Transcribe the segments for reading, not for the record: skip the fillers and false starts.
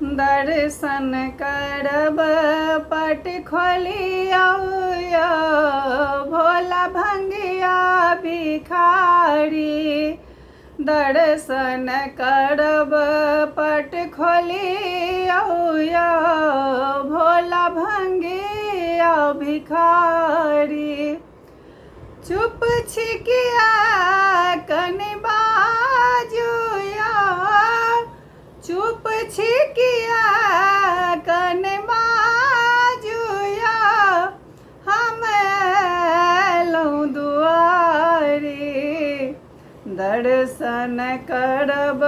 दर्शन करब पट खोलिया भोला भंगिया भिखारी। दर्शन करब पट खोलिया भोला भंगिया भिखारी। चुप छिकिया कनि बाजुया चुप छिकिया कनि बाजुया हम अयलहुँ दुआरी। दर्शन करब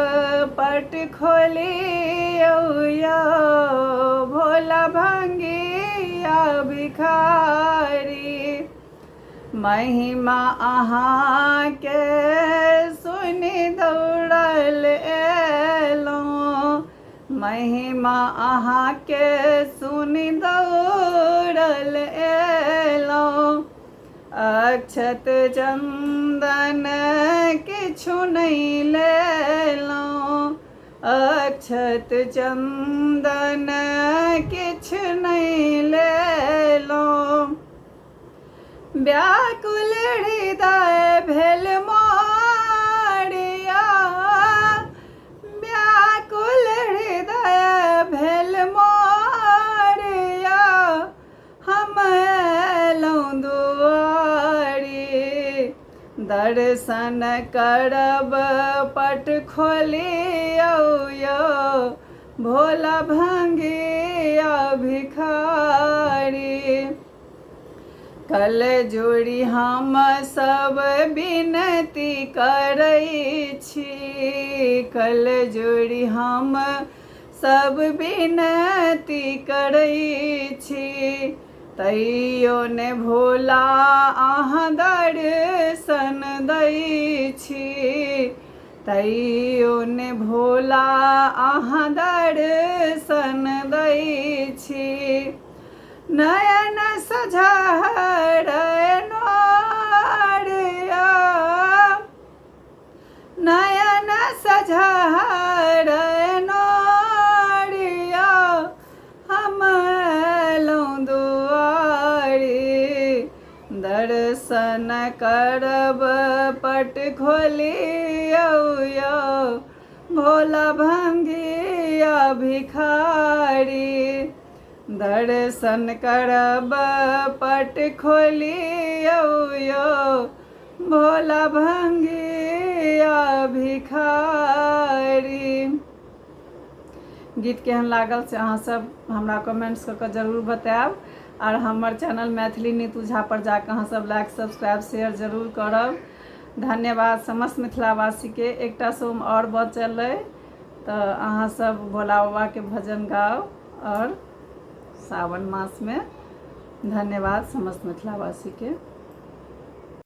पट खोलिया भोला भंगिया भिखारी। महिमा अहाँके सुनि दौड़ल अयलहुँ। महिमा अहाँके सुनि दौड़ल अयलहुँ। अक्षत चन्दन किछु नहि लेलहुँ। अक्षत चन्दन किछु नहि लेलहुँ। व्याकुल हृदय भेल मोरिया व्याकुल हृदय भेल मोरिया हम अयलहुँ दुआरी। दर्शन करब पट खोलिया भोला भंगिया भिखारी। कल जोड़ी हम सब विनती करै छी। कल जोड़ी हम सब विनती करै छी। तैयो ने भोला अहाँ दर्शन दै छी। तैयो ने भोला अहाँ दर्शन दै छी। नयन सझर नोरिया नयन सझर नोरिया हम अयलहुँ दुआरी। दर्शन करब पट खोलिया भोला भंगिया भिखारी। दर्शन करब पट खोलिया भोला भंगिया भिखारी। गीत केहन लागल से अहाँ सब हमरा कमेंट्स कऽ के जरूर बतायब। और हमर चैनल मैथिली नीतू झा पर जाकर अहाँ सब लाइक सब्सक्राइब शेयर जरूर करब। धन्यवाद समस्त मिथिलावासी के। एकटा सोम और बचल अइ तऽ अहाँ सब भोला बाबा के भजन गाओ और सावन मास में। धन्यवाद समस्त मिथिलावासी के।